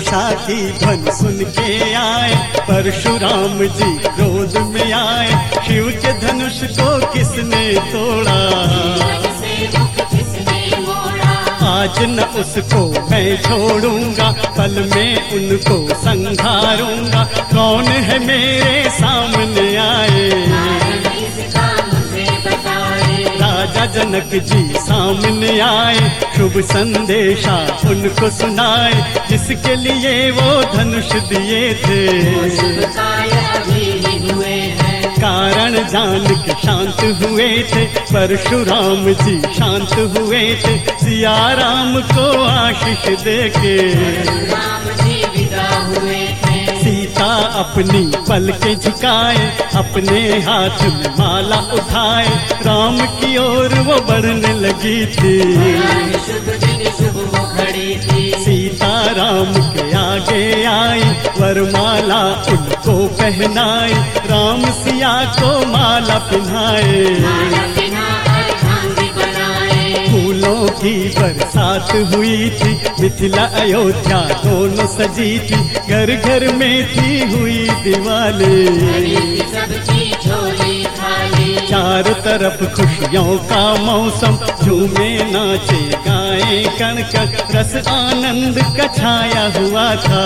हिंसा की ध्वनि सुन के आए, परशुराम जी क्रोध में आए, शिव के धनुष को किसने तोड़ा, आज न उसको मैं छोड़ूंगा, पल में उनको संघारूंगा, कौन है मेरे सामने आए, राजा जनक जी सामने आए, शुभ संदेशा उनको सुनाए, जिसके लिए वो धनुष दिए थे, कारण जान के शांत हुए थे, परशुराम जी शांत हुए थे, सिया राम को आशीष देके सीता अपनी पलकें झुकाए, अपने हाथ में माला उठाए, राम की ओर वो बढ़ने लगी थी, सीता राम के आगे आई, वरमाला उनको पहनाई, राम सिया को माला पिन्हाए, फूलों की बरसात हुई थी, मिथिला अयोध्या दोनों सजी थी, घर घर में थी हुई दिवाली, चारों तरफ खुशियों का मौसम, झूमे नाचे गाए कण कण, रस आनंद का छाया हुआ था,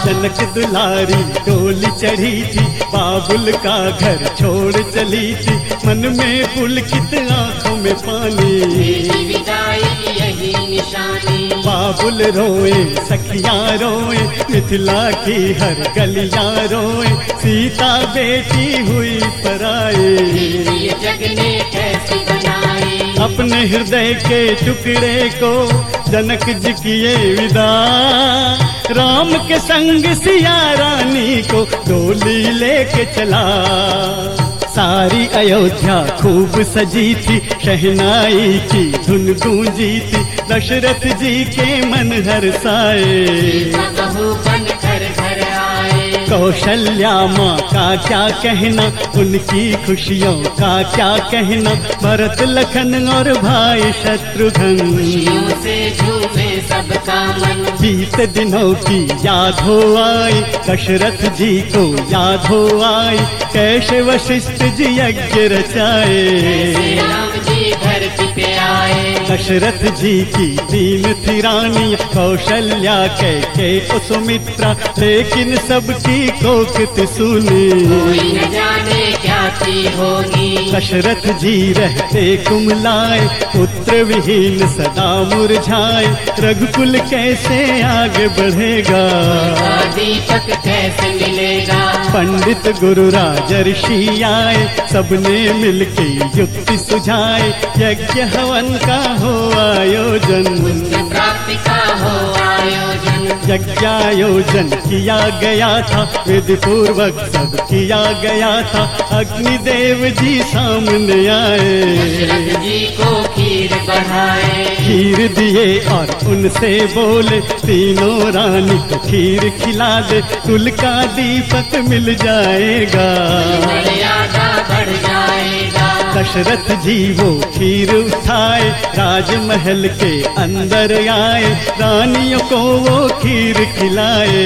जनक दुलारी डोली चढ़ी थी, बाबुल का घर छोड़ चली थी, मन में पुलकित आंखों में पानी, बाबुल रोए सखियां रोए, मिथिला की हर गलियां रोए, सीता बेटी हुई पराए, अपने हृदय के टुकड़े को जनक जी किए विदा, राम के संग सिया रानी को डोली लेके चला, सारी अयोध्या खूब सजी थी, शहनाई की धुन गूंजी थी, दशरथ जी के मन हर्षाए, कौशल्या माँ का क्या कहना, उनकी खुशियों का क्या कहना, भरत लखन और भाई शत्रुघ्न, बीत दिनों की याद हो आई, दशरथ जी को याद हो आई, कैसे वशिष्ठ जी यज्ञ रचाए, दशरथ जी की तीन थी रानी, कौशल्या कैके सुमित्रा, लेकिन सबकी कोकत सुनी, कोई न जाने क्या थी होगी, दशरथ जी रहते कुमलाए, पुत्र विहीन सदा मुरझाए, रघुकुल कैसे आगे बढ़ेगा, दीपक कैसे मिलेगा, पंडित गुरु राजर्षि आए, सबने मिलके युक्ति सुझाए, यज्ञ हवन का हो आयोजन, प्राप्ति का हो आयोजन, यज्ञायोजन किया गया था, विधि पूर्वक सब किया गया था, अग्निदेव जी सामने आए, जी को खीर बढ़ाए, खीर दिए और उनसे बोले, तीनों रानी को खीर खिला दे, कुल का दीपक मिल जाएगा, मर्यादा बढ़ जाएगा, दशरथ जी वो खीर उठाए, राजमहल के अंदर आए, रानियों को वो खीर खिलाए,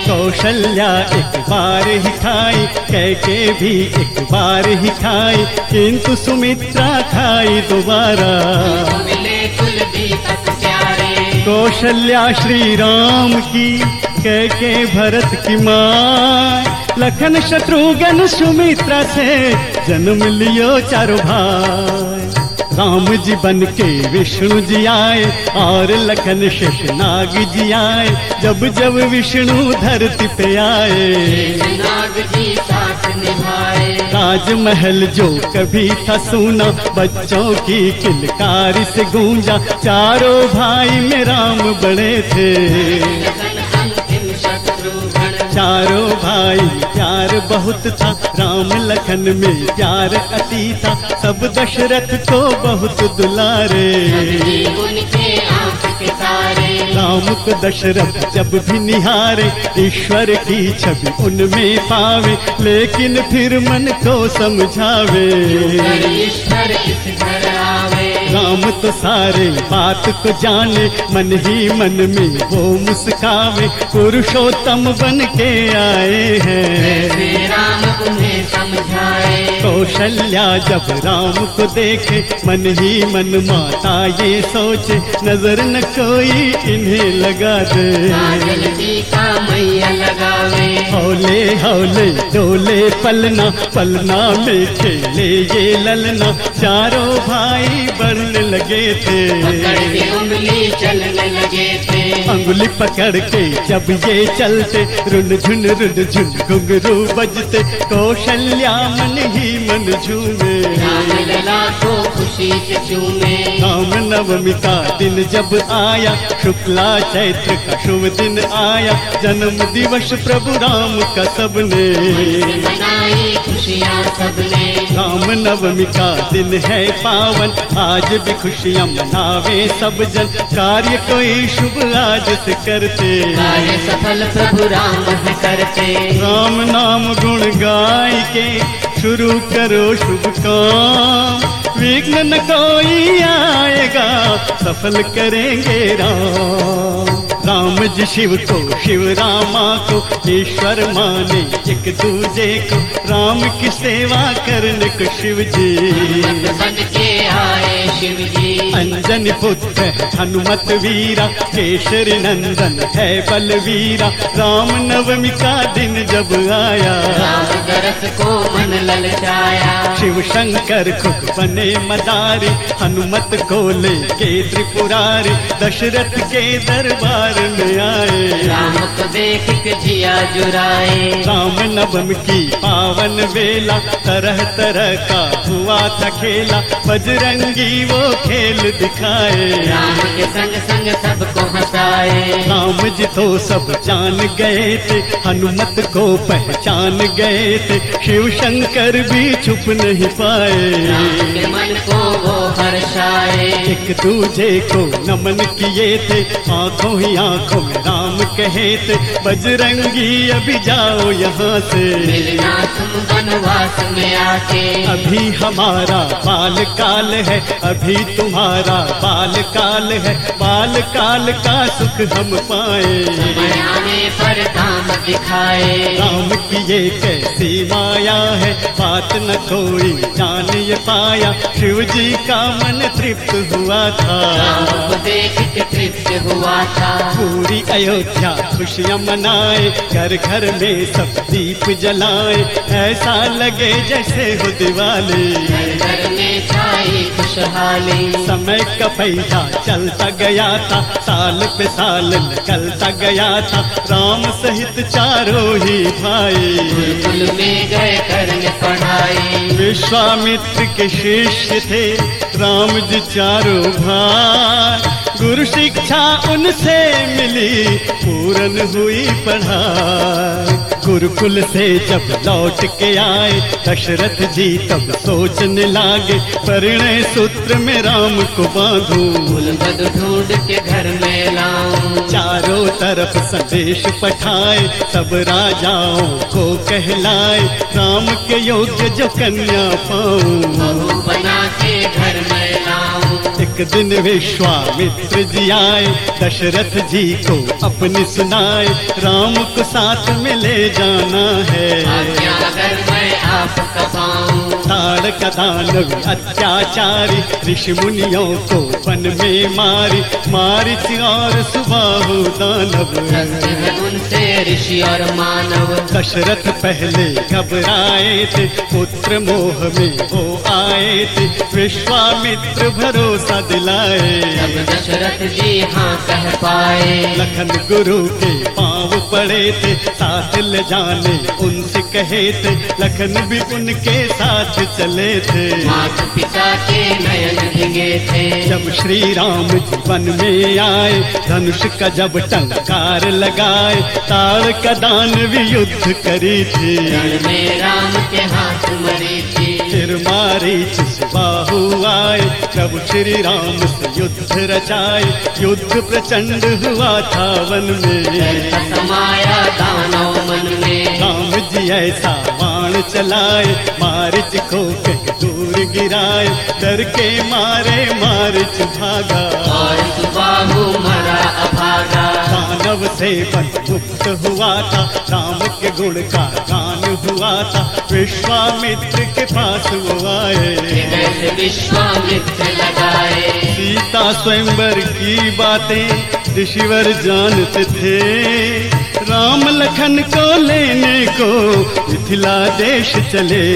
कौशल्या एक बार ही खाई, कैके भी एक बार ही खाई, किंतु सुमित्रा खाई दोबारा, कौशल्या श्री राम की, कैके भरत की माँ, लखन शत्रुघ्न सुमित्रा से जन्म लियो चारों भाई, राम जी बन के विष्णु जी आए, और लखन शेषनाग जी आए, जब जब विष्णु धरती पे आए, नाग जी साथ निभाए, राजमहल जो कभी था सूना, बच्चों की किलकारी से गूंजा, चारों भाई में राम बड़े थे, चारों भाई प्यार बहुत था, राम लखन में प्यार अति था, सब दशरथ को बहुत दुलारे, राम को दशरथ जब भी निहारे, ईश्वर की छवि उनमें पावे, लेकिन फिर मन को समझावे, ईश्वर इस घर आवे, राम तो सारे बात को जाने, मन ही मन में वो मुस्कावे, पुरुषोत्तम बन के आए हैं। श्री राम उन्हें समझाए। कौशल्या जब राम को देखे, मन ही मन माता ये सोचे, नजर न कोई इन्हें लगा दे। काजल टीका मैया लगावे। हौले हौले डोले पलना, पलना में खेले ये ललना, चारों भाई बढ़ने लगे थे। पकड़ के उंगली चलने लगे थे। अंगुली पकड़ के जब ये चलते, रुन झुन घुंघरू बजते, कौशल्या मन ही मन झूमे। राम लला को खुशी से चूमे। राम नवमी का दिन जब आया, शुक्ला चैत्र का शुभ दिन आया, जन्म दिवस प्रभु राम का सबने मनाई खुशियाँ सबने। राम नवमी का दिन है पावन, आज भी खुशियाँ मनावे सब जन, कार्य कोई शुभ आज से करते। कार्य सफल प्रभु राम से करते। राम नाम गुण गाय के शुरू करो शुभ काम, विघ्न न कोई आएगा, सफल करेंगे राम। राम जी शिव को, शिव रामा को, ईश्वर माने एक दूजे को, राम की सेवा करने को शिव जी बन के आए शिव जी। अंजन पुत्र हनुमत वीरा, केशरी नंदन है बलवीरा, राम नवमी का दिन जब आया, राम दरस को मन ललचाया। शिव शंकर खुद बने मदारी, हनुमत को लेके त्रिपुरारी, दशरथ के दरबार में आए। राम को देख के जिया जुराए। राम नवमी की पावन वेला, तरह तरह का हुआ था खेला, बजरंगी वो खेल दिखाए। राम के संग संग सबको हंसाए। राम जी तो सब जान गए थे, हनुमत को पहचान गए थे, शिव शंकर भी छुप नहीं पाए। राम के मन को वो हर्षाए। एक दूजे को नमन किए थे, आंखों ही आंखों में राम कहे थे, बजरंगी अभी जाओ यहाँ से, मिलना तुम वनवास में आके। अभी हमारा बाल काल है, अभी तुम्हारा बाल काल है, बाल काल का सुख हम पाए। समय आने पर काम दिखाए। राम की ये कैसी माया है, बात न कोई जान ये पाया, शिव जी का मन तृप्त हुआ था। राम को देख के तृप्त हुआ था। पूरी अयोध्या खुशियाँ मनाए, घर घर में सब दीप जलाए, ऐसा लगे जैसे हो दिवाली, घर घर में छाई खुशहाली। समय का पहिया चलता गया था, साल पे साल निकलता गया था, राम सहित चारों ही भाई गुरुकुल में गए करने पढ़ाई। विश्वामित्र के शिष्य थे राम जी चारों भाई, गुरु शिक्षा उनसे मिली, पूर्ण हुई पढ़ाई। गुरुकुल से जब लौट के आए, दशरथ जी तब सोचने लागे, परिणय सूत्र में राम को बांधूं, कुलपति ढूंढ के घर में लाऊं। चारों तरफ संदेश पठाए, सब राजाओं को कहलाए, राम के योग्य जो कन्या पाऊं, बहू बना के घर में लाऊं। एक दिन विश्वामित्र जी आए, दशरथ जी को अपनी सुनाए, राम को साथ में ले जाना है, आज्ञा अगर मैं आपका पाऊं। ताड़ का दानव अत्याचारी, ऋषि मुनियों को वन में मारी, मारिच और सुबाहु दानव, सत्य है उनसे ऋषि और मानव। दशरथ पहले घबराए थे, पुत्र मोह में वो आए थे, विश्वामित्र भरोसा दिलाए, तब दशरथ जी हाँ कह पाए। लखन गुरु के पांव पड़े थे, साथ ले जाने उनसे कहे थे, लखन भी उनके साथ चले थे। माता पिता के नयन भिगे थे। जब श्री राम जीवन में आए, धनुष का जब टंकार लगाए, ताड़ का दानवी युद्ध करी थी, रण में राम के हाथ मरी थी। फिर मारीच सुबाहु आए, प्रभु श्री राम से युद्ध रचाए, युद्ध प्रचंड हुआ था वन में, डर का समाया दानव मन में। राम जी ऐसा बाण बाण चलाए, मारिच को कहीं दूर गिराए, डर के मारे मारिच भागा, और सुबाहु मरा अभागा। दानव से बंध मुक्त हुआ था, राम के गुण का गान हुआ था, विश्वामित्र के पास वो आए, हृदय से विश्वामित्र लगाए। सीता स्वयंवर की बातें ऋषिवर जानते थे, राम लखन को लेने को मिथिला देश चले।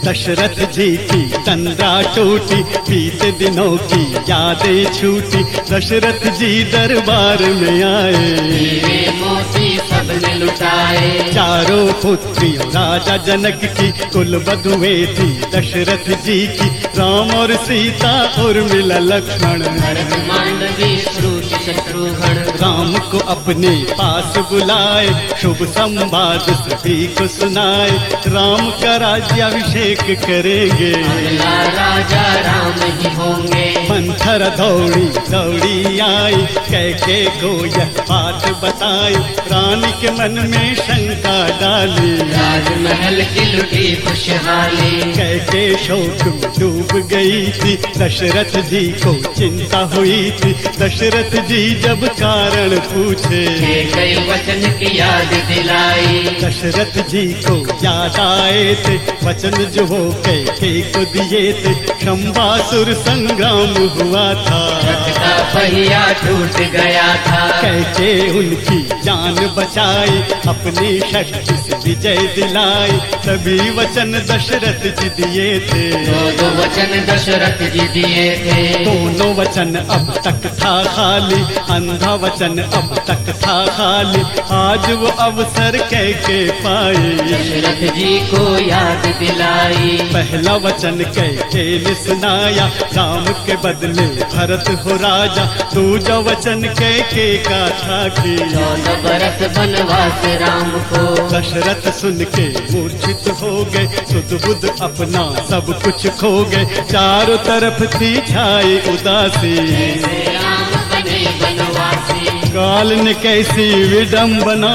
दशरथ जी की तंद्रा टूटी, बीते दिनों की यादें छूटी, दशरथ जी दरबार में आए, हीरे मोती सबने लुटाए। चारों पुत्रियों राजा जनक की कुल बधुएं थी दशरथ जी की, राम और सीता और मिला लक्ष्मण, भरत मांडवी श्रुति शत्रुघ्न। राम को अपने पास बुलाए, शुभ संवाद सभी को सुनाए, राम का राज्याभिषेक करेंगे, अगला राजा राम ही होंगे। मंथर दौड़ी दौड़ी आई, कैके को यह बात बताई, रानी के मन में शंका डाली, राजमहल की लुटी खुशहाली। कैके शोक में डूब गई थी, दशरथ जी को चिंता हुई थी, दशरथ जी जब कारण पूछे, कई वचन की याद दिलाई। दशरथ जी को याद आए थे वचन जो हो कैके को दिए थे, शंबासुर संग्राम हुआ था, रथ का पहिया टूट गया था। कैके उनकी जान बचाई, अपनी शक्ति से विजय दिलाई, सभी वचन दशरथ जी दिए थे, दो वचन दशरथ जी दिए थे। दोनों वचन अब तक था खाली, अंधा वचन अब तक था खाली, आज वो अवसर कैके पाए, दशरथ जी को याद दिलाई। पहला वचन कैके ने सुनाया, राम के बदले भरत हो राजा, दूजा वचन कैके का था कि 14 बरस वनवास राम को। दशरथ सुन के मूर्छित हो गए, सुध बुध अपना सब कुछ खो गए, चारों तरफ थी छाई उदासी, राम बने वनवासी। काल ने कैसी विडंबना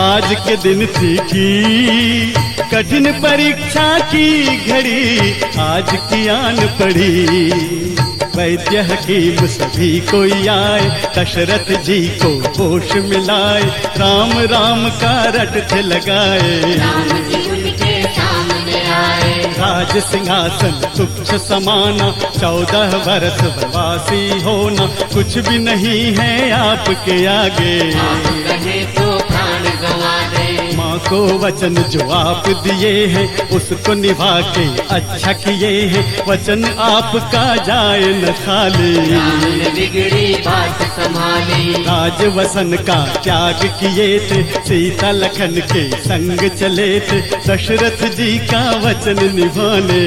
आज के दिन थी की, कठिन परीक्षा की घड़ी आज की आन पड़ी, वैद्य हकीम सभी कोई आए, दशरथ जी को होश मिलाए, राम राम का रट थे लगाए, राम जी उनके सामने आए। राज सिंहासन तुच्छ समाना, 14 वर्ष वनवासी होना, कुछ भी नहीं है आपके आगे, आप कहे तो प्राण गंवा दे। माँ को वचन जो आप दिए हैं उसको निभा के अच्छा किए हैं, वचन आपका जाए न खाली, राम ने बिगड़ी बात संभाली। राजवसन का त्याग किए थे, सीता लखन के संग चले थे, दशरथ जी का वचन निभाने,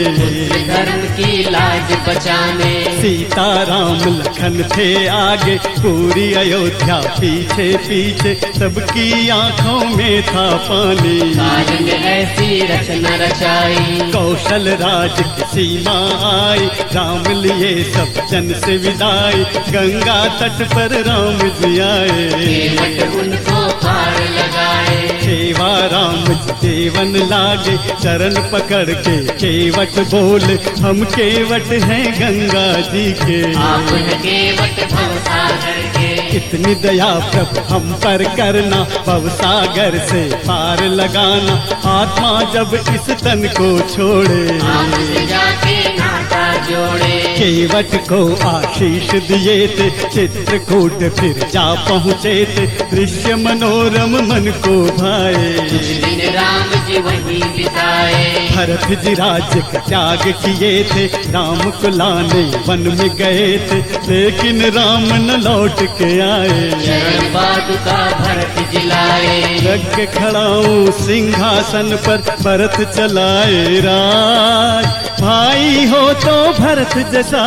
धर्म की लाज बचाने। सीता राम लखन थे आगे, पूरी अयोध्या पीछे पीछे, सबकी आंखों में था पानी, काल ने ऐसी रचना रचाई। कौशल राज की सीमा आई, राम लिए सब जन से विदाई, गंगा तट पर राम जी आए, केवट उनको पार लगाए। सेवा राम जी देवन लागे, चरण पकड़ के केवट बोले, हम केवट हैं गंगा जी के, आप न केवट भवसागर के। इतनी दया प्रभु हम पर करना, भवसागर से पार लगाना, आत्मा जब इस तन को छोड़े, आपसे जाके नाता जोड़े। केवट को आशीष दिए थे, चित्रकूट फिर जा पहुँचे थे, दृश्य मनोरम मन को भाए, कुछ दिन राम जी वहीं बिताए। भरत जी राज्य का त्याग किए थे, राम को लाने वन में गए थे, लेकिन राम न लौट के आए, चरण पादुका भरत जिलाए। रख के खड़ा हूँ सिंहासन पर, भरत चलाए राज, भाई हो तो भरत जैसा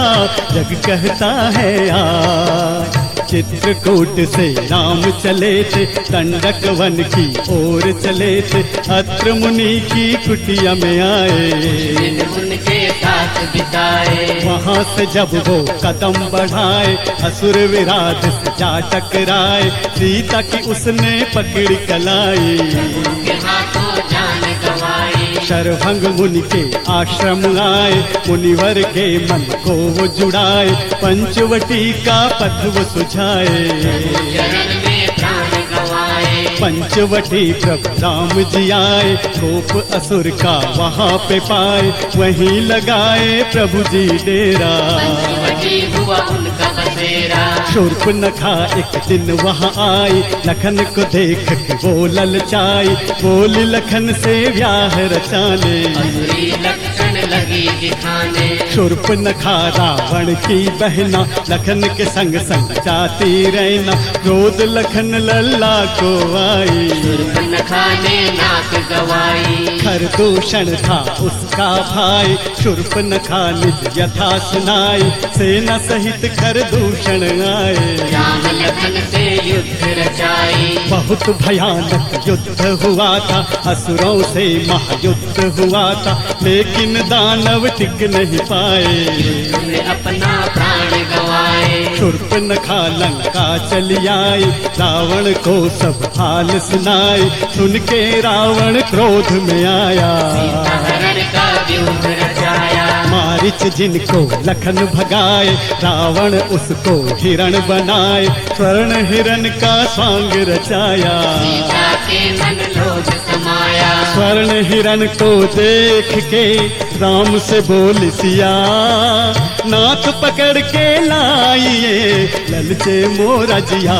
जग कहता है आज, चित्रकूट से राम चले थे, दंडक वन की ओर चले थे, अत्र मुनि की कुटिया में आए, दिन उनके साथ बिताए। वहाँ से जब वो कदम बढ़ाए, असुर विराट से जा टकराए, सीता की उसने पकड़ कलाई, उनके हाथों जान गंवाई। शरभंग मुनि के आश्रम आए, मुनिवर के मन को वो जुड़ाए, पंचवटी का पथ वो सुझाए। चरण में प्राण गवाए, पंचवटी प्रभु राम जी आए, कोप असुर का वहाँ पे पाए, वहीं लगाए प्रभु जी डेरा। पंचवटी हुआ उनका बसेरा। शूर्पनखा एक दिन वहाँ आई, लखन को देख के वो ललचाई, बोली लखन से व्याह रचाने। असुरी लक्षण लगी दिखाने, शूर्पनखा रावण की बहना, लखन के संग संग जाती रहना, क्रोध लखन लल्ला को आई। शूर्पनखा ने नाक गवाई, खरदूषण था उसका भाई, शूर्पनखा निज यथा सुनाई, सेना सहित खरदूषण आए। राम लखन से युद्ध रचाई, बहुत भयानक युद्ध हुआ था, असुरों से महायुद्ध हुआ था, लेकिन दानव टिक नहीं पाए। उसने अपना प्राण गवाए। शूर्पनखा लंका चली आई, रावण को सब हाल सुनाई, सुन के रावण क्रोध में आया। हरण का व्यूह रचाया, मारिच जिनको लखन भगाए, रावण उसको हिरण बनाए, स्वर्ण हिरण का स्वांग रचाया। सीता के मन लोभ समाया, स्वर्ण हिरण को देख के राम से बोल सिया, नाथ पकड़ के लाइए ललचे मोरा जिया।